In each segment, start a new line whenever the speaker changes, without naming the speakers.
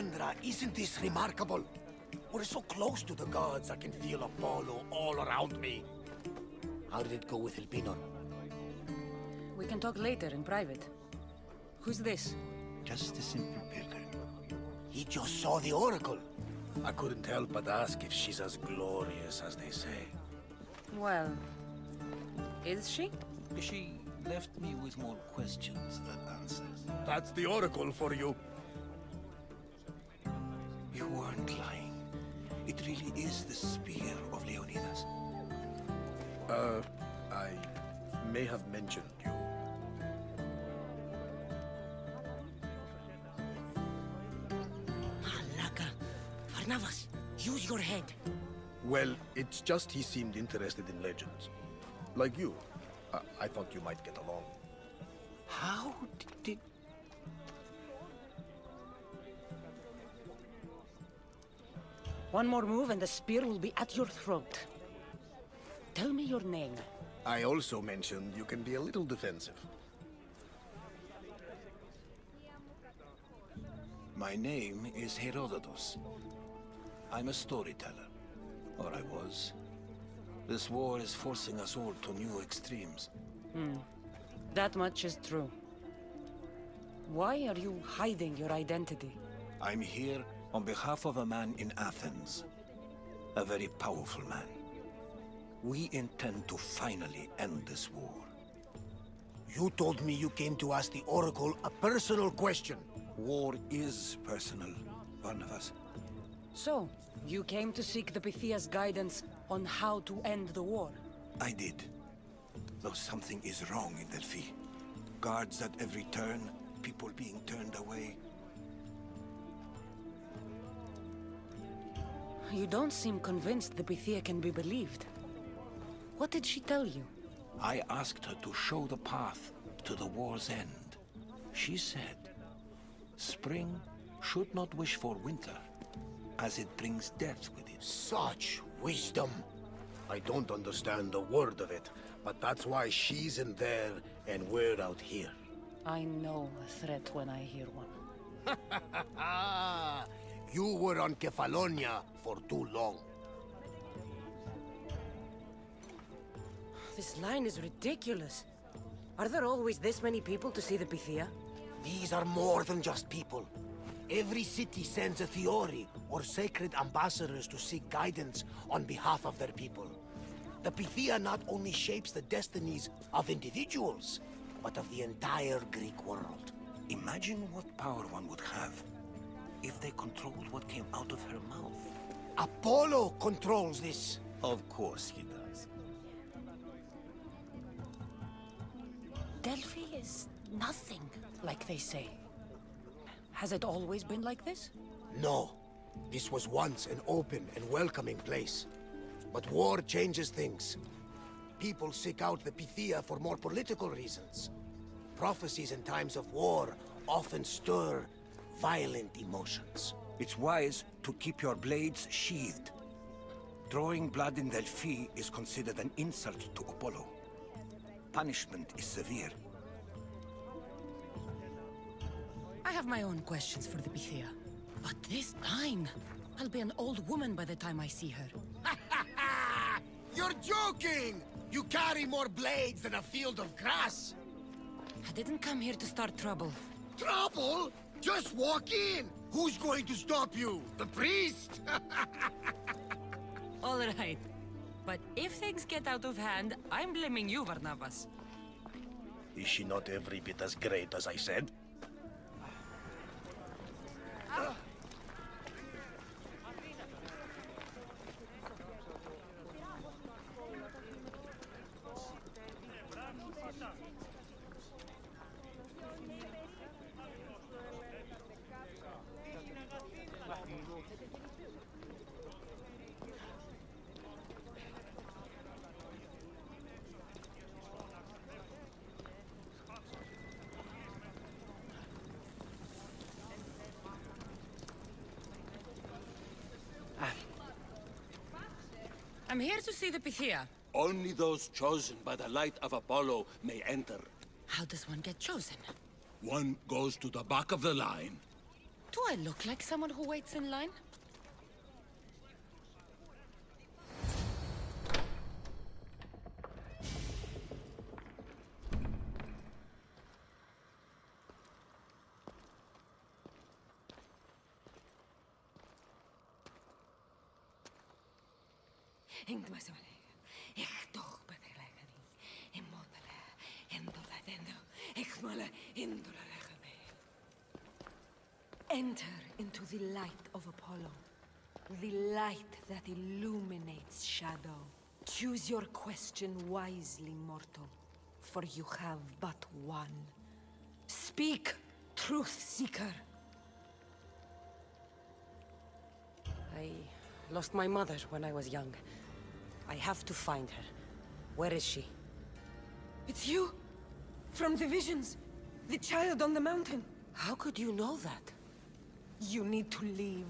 Cassandra, isn't this remarkable? We're so close to the gods, I can feel Apollo all around me. How did it go with Elpinor?
We can talk later in private. Who's this?
Just a simple pilgrim.
He just saw the oracle. I couldn't help but ask if she's as glorious as they say.
Well, is she?
She left me with more questions than answers.
That's the oracle for you.
You weren't lying. It really is the spear of Leonidas.
I may have mentioned you.
Malaka. Varnavas, use your head.
Well, it's just he seemed interested in legends. Like you. I thought you might get along.
How did...
One more move and the spear will be at your throat. Tell me your name.
I also mentioned you can be a little defensive.
My name is Ηρόδοτος. I'm a storyteller. Or I was. This war is forcing us all to new extremes.
That much is true. Why are you hiding your identity?
I'm here on behalf of a man in Athens. A very powerful man. We intend to finally end this war.
You told me you came to ask the oracle a personal question.
War is personal, Barnabas.
So, you came to seek the Pythia's guidance on how to end the war?
I did. Though something is wrong in Delphi. Guards at every turn, people being turned away.
You don't seem convinced the Pυθία can be believed. What did she tell you?
I asked her to show the path to the war's end. She said, spring should not wish for winter, as it brings death with it.
Such wisdom. I don't understand a word of it, but that's why she's in there and we're out here.
I know a threat when I hear one.
You were on Kefalonia for too long.
This line is ridiculous. Are there always this many people to see the Pυθία?
These are more than just people. Every city sends a Fiori, or sacred ambassadors to seek guidance on behalf of their people. The Pυθία not only shapes the destinies of individuals, but of the entire Greek world.
Imagine what power one would have if they controlled what came out of her mouth.
Apollo controls this.
Of course he does.
Delphi is nothing, like they say. Has it always been like this?
No. This was once an open and welcoming place. But war changes things. People seek out the Pυθία for more political reasons. Prophecies in times of war often stir violent emotions.
It's wise to keep your blades sheathed. Drawing blood in Delphi is considered an insult to Apollo. Punishment is severe.
I have my own questions for the Pυθία. But this line... I'll be an old woman by the time I see her.
You're joking! You carry more blades than a field of grass!
I didn't come here to start trouble.
Trouble? Just walk in! Who's going to stop you? The priest?
All right. But if things get out of hand, I'm blaming you, Barnabas.
Is she not every bit as great as I said?
I'm here to see the Pυθία.
Only those chosen by the light of Apollo may enter.
How does one get chosen?
One goes to the back of the line.
Do I look like someone who waits in line?
Enter into the light of Apollo, the light that illuminates shadow. Choose your question wisely, mortal, for you have but one. Speak, truth seeker. I lost my mother when I was young. I have to find her. Where is she? It's you! From the visions! The child on the mountain! How could you know that? You need to leave.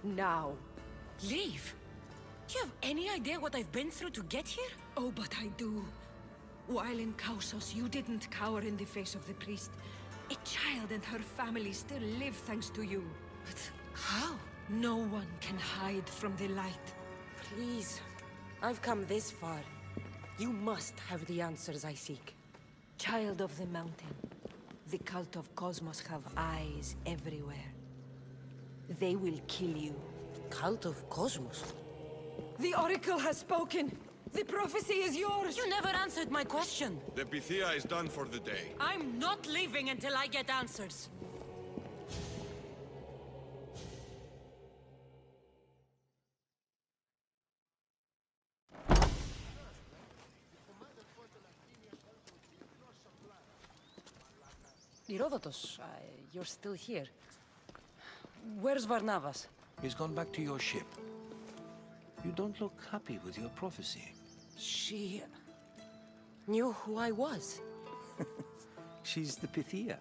Now.
Leave? Do you have any idea what I've been through to get here?
Oh, but I do. While in Kausos, you didn't cower in the face of the priest. A child and her family still live thanks to you.
But how?
No one can hide from the light. Please. I've come this far. You must have the answers I seek. Child of the mountain. The cult of Cosmos have eyes everywhere. They will kill you.
Cult of Cosmos?
The Oracle has spoken! The prophecy is yours!
You never answered my question!
The Pυθία is done for the day.
I'm not leaving until I get answers!
Ηρόδοτο, you're still here. Where's Varnavas?
He's gone back to your ship. You don't look happy with your prophecy.
She knew who I was.
She's the Pυθία.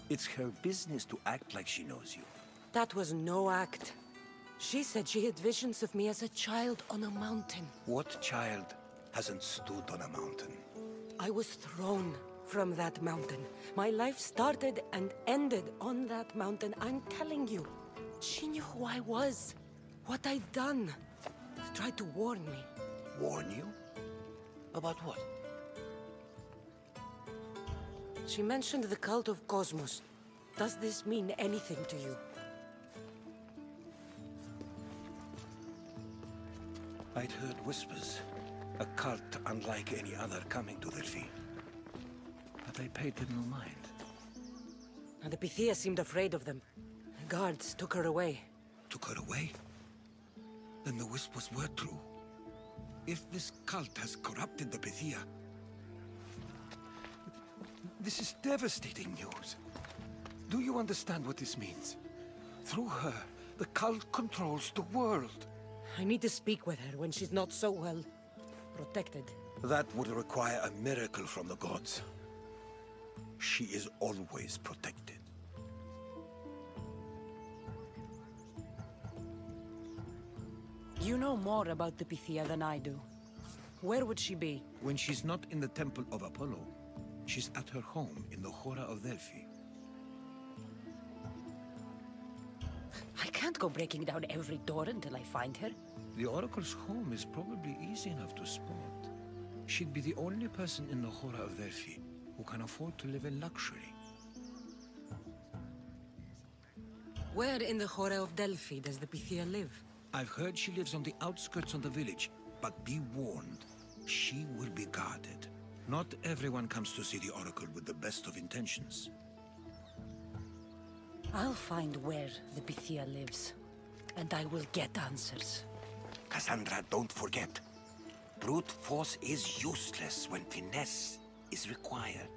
It's her business to act like she knows you.
That was no act. She said she had visions of me as a child on a mountain.
What child hasn't stood on a mountain?
I was thrown from that mountain. My life started and ended on that mountain, I'm telling you. She knew who I was, what I'd done. She tried to warn me.
Warn you? About what?
She mentioned the cult of Cosmos. Does this mean anything to you?
I'd heard whispers. A cult unlike any other coming to Delphi. But I paid them no mind.
And the Pυθία seemed afraid of them. Guards took her away.
Took her away? Then the whispers were true. If this cult has corrupted the Pυθία, this is devastating news. Do you understand what this means? Through her, the cult controls the world.
I need to speak with her when she's not so well protected.
That would require a miracle from the gods. She is always protected.
You know more about the Pυθία than I do. Where would she be?
When she's not in the temple of Apollo, she's at her home in the Hora of Delphi.
I can't go breaking down every door until I find her.
The Oracle's home is probably easy enough to spot. She'd be the only person in the Hora of Delphi who can afford to live in luxury.
Where in the Hora of Delphi does the Pυθία live?
I've heard she lives on the outskirts of the village, but be warned, she will be guarded. Not everyone comes to see the Oracle with the best of intentions.
I'll find where the Pυθία lives, and I will get answers.
Cassandra, don't forget. Brute force is useless when finesse is required.